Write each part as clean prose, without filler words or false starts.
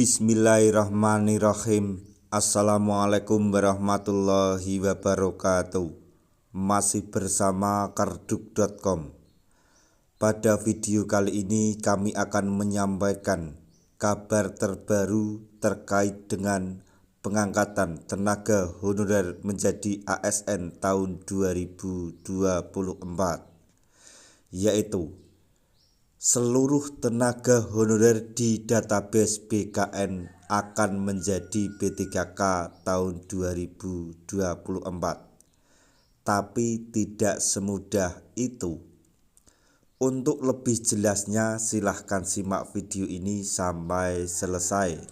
Bismillahirrahmanirrahim. Assalamualaikum warahmatullahi wabarakatuh. Masih bersama karduk.com. Pada video kali ini kami akan menyampaikan kabar terbaru terkait dengan pengangkatan tenaga honorer menjadi ASN tahun 2024, yaitu seluruh tenaga honorer di database BKN akan menjadi B3K tahun 2024. Tapi tidak semudah itu. Untuk lebih jelasnya silahkan simak video ini sampai selesai.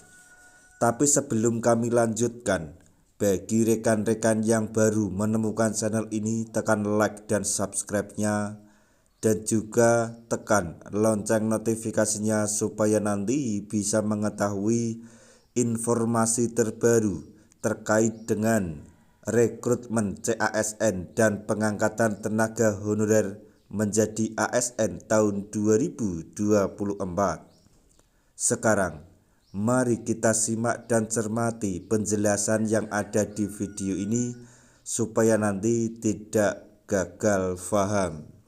Tapi sebelum kami lanjutkan, bagi rekan-rekan yang baru menemukan channel ini, tekan like dan subscribe-nya, dan juga tekan lonceng notifikasinya supaya nanti bisa mengetahui informasi terbaru terkait dengan rekrutmen CASN dan pengangkatan tenaga honorer menjadi ASN tahun 2024. Sekarang mari kita simak dan cermati penjelasan yang ada di video ini supaya nanti tidak gagal paham.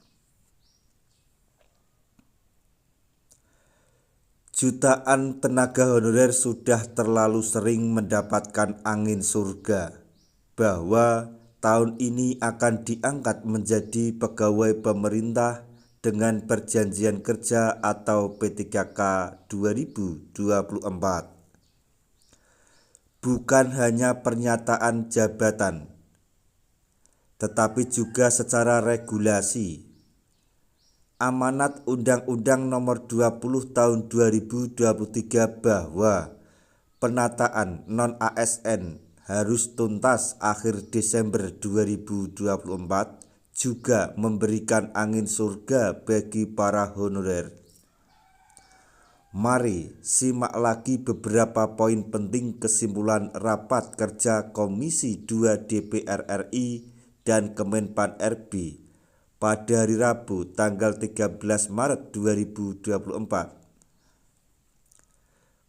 Jutaan tenaga honorer sudah terlalu sering mendapatkan angin surga bahwa tahun ini akan diangkat menjadi pegawai pemerintah dengan perjanjian kerja atau P3K 2024. Bukan hanya pernyataan jabatan, tetapi juga secara regulasi. Amanat Undang-Undang Nomor 20 Tahun 2023 bahwa penataan non-ASN harus tuntas akhir Desember 2024 juga memberikan angin surga bagi para honorer. Mari simak lagi beberapa poin penting kesimpulan rapat kerja Komisi 2 DPR RI dan Kemenpan RB pada hari Rabu tanggal 13 Maret 2024.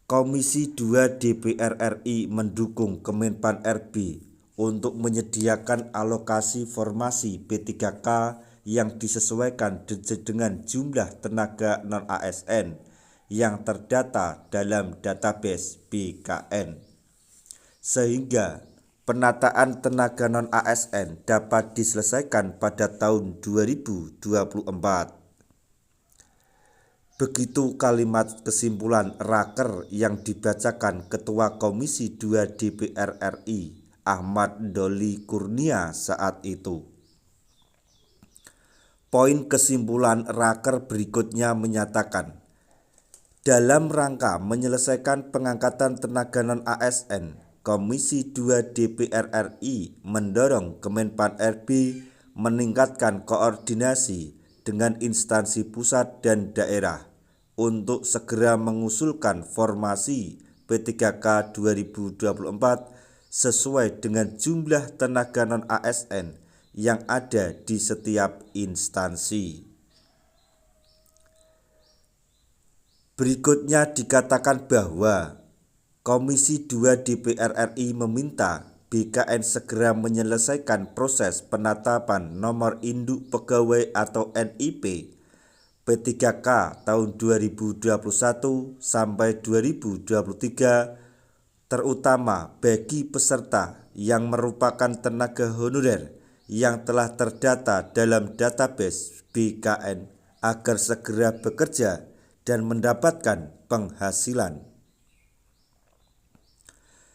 Komisi 2 DPR RI mendukung Kemenpan RB untuk menyediakan alokasi formasi P3K yang disesuaikan dengan jumlah tenaga non-ASN yang terdata dalam database BKN, sehingga penataan tenaga non-ASN dapat diselesaikan pada tahun 2024. Begitu kalimat kesimpulan raker yang dibacakan Ketua Komisi 2 DPR RI Ahmad Doli Kurnia saat itu. Poin kesimpulan raker berikutnya menyatakan, dalam rangka menyelesaikan pengangkatan tenaga non-ASN, Komisi 2 DPR RI mendorong Kemenpan RB meningkatkan koordinasi dengan instansi pusat dan daerah untuk segera mengusulkan formasi P3K 2024 sesuai dengan jumlah tenaga non-ASN yang ada di setiap instansi. Berikutnya dikatakan bahwa Komisi 2 DPR RI meminta BKN segera menyelesaikan proses penetapan nomor induk pegawai atau NIP P3K tahun 2021 sampai 2023, terutama bagi peserta yang merupakan tenaga honorer yang telah terdata dalam database BKN agar segera bekerja dan mendapatkan penghasilan.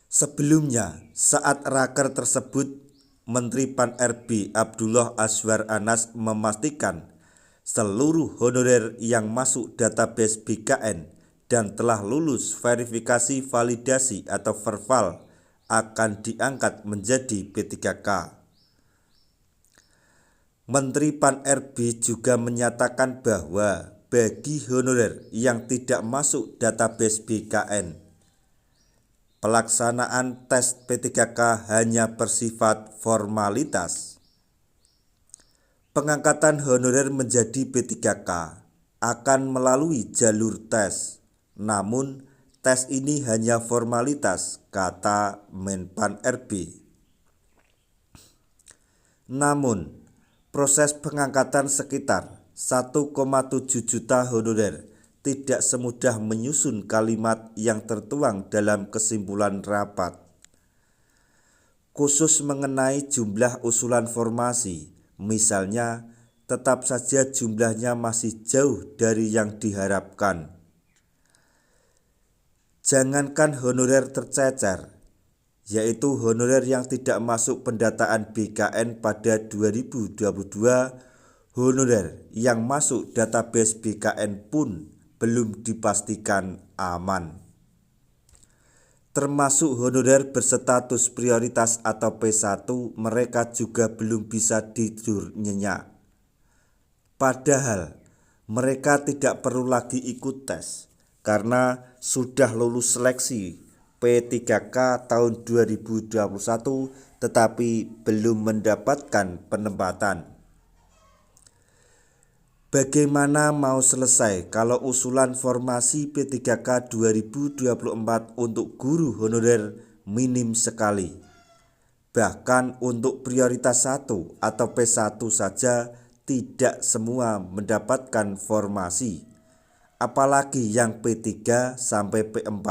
Sebelumnya, saat raker tersebut, Menteri Pan RB Abdullah Azwar Anas memastikan seluruh honorer yang masuk database BKN dan telah lulus verifikasi validasi atau verval akan diangkat menjadi P3K. Menteri Pan RB juga menyatakan bahwa bagi honorer yang tidak masuk database BKN, pelaksanaan tes P3K hanya bersifat formalitas. Pengangkatan honorer menjadi P3K akan melalui jalur tes, namun tes ini hanya formalitas, kata Menpan RB. Namun, proses pengangkatan sekitar 1,7 juta honorer tidak semudah menyusun kalimat yang tertuang dalam kesimpulan rapat. Khusus mengenai jumlah usulan formasi, misalnya, tetap saja jumlahnya masih jauh dari yang diharapkan. Jangankan honorer tercecer, yaitu honorer yang tidak masuk pendataan BKN pada 2022, honorer yang masuk database BKN pun belum dipastikan aman. Termasuk honorer berstatus prioritas atau P1, mereka juga belum bisa tidur nyenyak. Padahal mereka tidak perlu lagi ikut tes karena sudah lulus seleksi P3K tahun 2021 tetapi belum mendapatkan penempatan. Bagaimana mau selesai kalau usulan formasi P3K 2024 untuk guru honorer minim sekali? Bahkan untuk prioritas 1 atau P1 saja tidak semua mendapatkan formasi. Apalagi yang P3 sampai P4,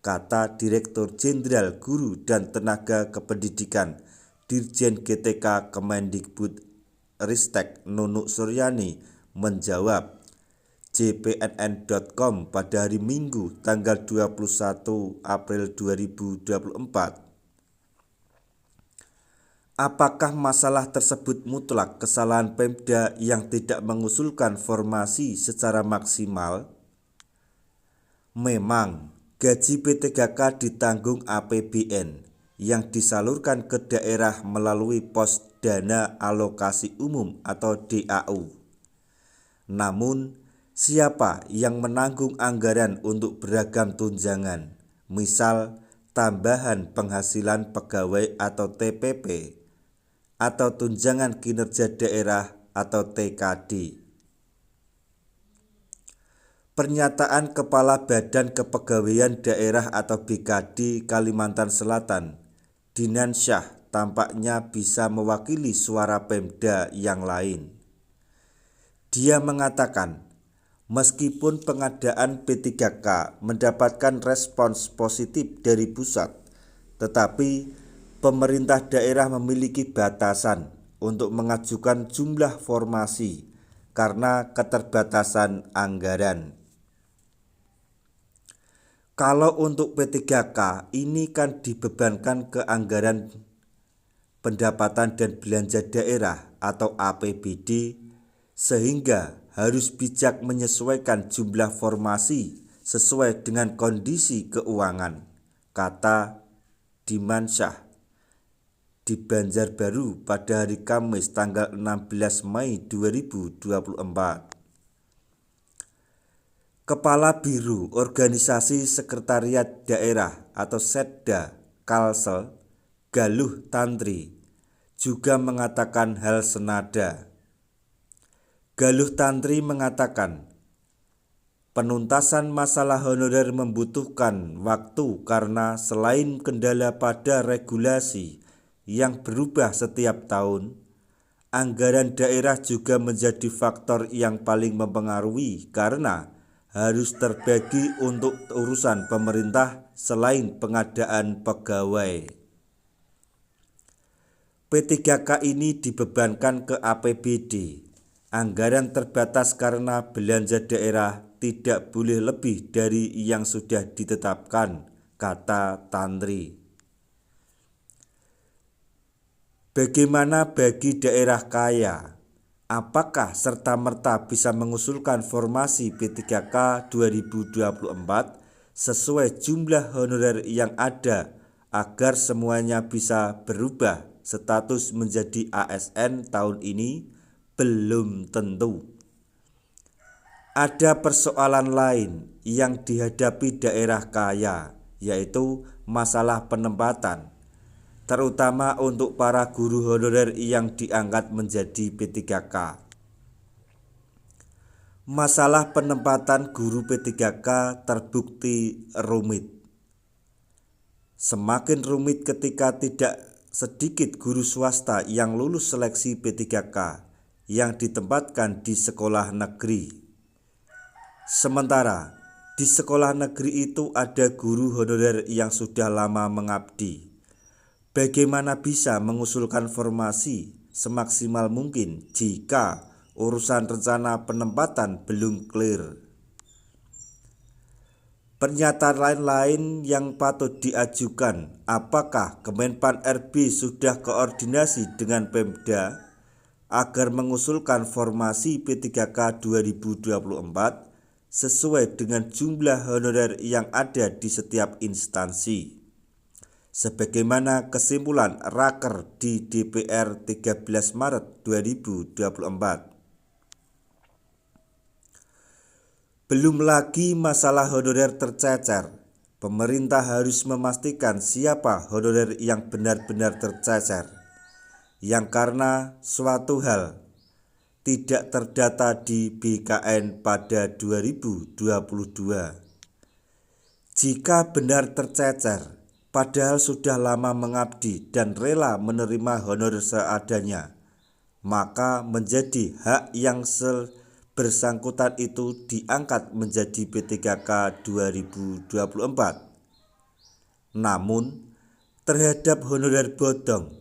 kata Direktur Jenderal Guru dan Tenaga Kependidikan Dirjen GTK Kemendikbud Ristek Nunuk Suryani menjawab jpnn.com pada hari Minggu tanggal 21 April 2024. Apakah masalah tersebut mutlak kesalahan Pemda yang tidak mengusulkan formasi secara maksimal? Memang gaji P3K ditanggung APBN yang disalurkan ke daerah melalui pos dana alokasi umum atau DAU. Namun, siapa yang menanggung anggaran untuk beragam tunjangan, misal tambahan penghasilan pegawai atau TPP, atau tunjangan kinerja daerah atau TKD? Pernyataan Kepala Badan Kepegawaian Daerah atau BKD Kalimantan Selatan, Dinan Syah, tampaknya bisa mewakili suara Pemda yang lain. Dia mengatakan, meskipun pengadaan P3K mendapatkan respons positif dari pusat, tetapi pemerintah daerah memiliki batasan untuk mengajukan jumlah formasi karena keterbatasan anggaran. Kalau untuk P3K ini kan dibebankan ke anggaran pendapatan dan belanja daerah atau APBD, sehingga harus bijak menyesuaikan jumlah formasi sesuai dengan kondisi keuangan, kata Dinan Syah di Banjarbaru pada hari Kamis tanggal 16 Mei 2024. Kepala Biro Organisasi Sekretariat Daerah atau Setda Kalsel, Galuh Tantri, juga mengatakan hal senada. Galuh Tantri mengatakan, penuntasan masalah honorer membutuhkan waktu karena selain kendala pada regulasi yang berubah setiap tahun, anggaran daerah juga menjadi faktor yang paling mempengaruhi karena harus terbagi untuk urusan pemerintah selain pengadaan pegawai. P3K ini dibebankan ke APBD. Anggaran terbatas karena belanja daerah tidak boleh lebih dari yang sudah ditetapkan, kata Tantri. Bagaimana bagi daerah kaya? Apakah serta-merta bisa mengusulkan formasi P3K 2024 sesuai jumlah honorer yang ada agar semuanya bisa berubah status menjadi ASN tahun ini? Belum tentu. Ada persoalan lain yang dihadapi daerah kaya, yaitu masalah penempatan, terutama untuk para guru honorer yang diangkat menjadi P3K. Masalah penempatan guru P3K terbukti rumit. Semakin rumit ketika tidak sedikit guru swasta yang lulus seleksi P3K yang ditempatkan di sekolah negeri. Sementara di sekolah negeri itu ada guru honorer yang sudah lama mengabdi. Bagaimana bisa mengusulkan formasi semaksimal mungkin jika urusan rencana penempatan belum clear? Pernyataan lain-lain yang patut diajukan, apakah Kemenpan RB sudah koordinasi dengan Pemda agar mengusulkan formasi P3K 2024 sesuai dengan jumlah honorer yang ada di setiap instansi? Sebagaimana kesimpulan Raker di DPR 13 Maret 2024. Belum lagi masalah honorer tercecer. Pemerintah harus memastikan siapa honorer yang benar-benar tercecer, yang karena suatu hal tidak terdata di BKN pada 2022. Jika benar tercecer, padahal sudah lama mengabdi dan rela menerima honorer seadanya, maka menjadi hak yang bersangkutan itu diangkat menjadi P3K 2024. Namun, terhadap honorer bodong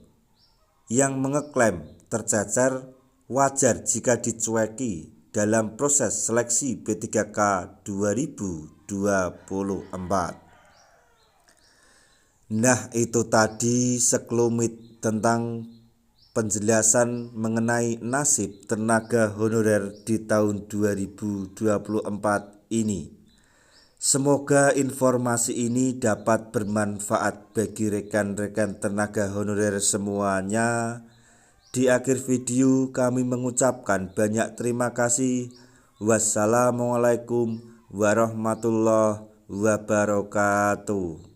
yang mengeklaim tercecer, wajar jika dicueki dalam proses seleksi P3K 2024. Nah, itu tadi sekelumit tentang penjelasan mengenai nasib tenaga honorer di tahun 2024 ini. Semoga informasi ini dapat bermanfaat bagi rekan-rekan tenaga honorer semuanya. Di akhir video kami mengucapkan banyak terima kasih. Wassalamualaikum warahmatullahi wabarakatuh.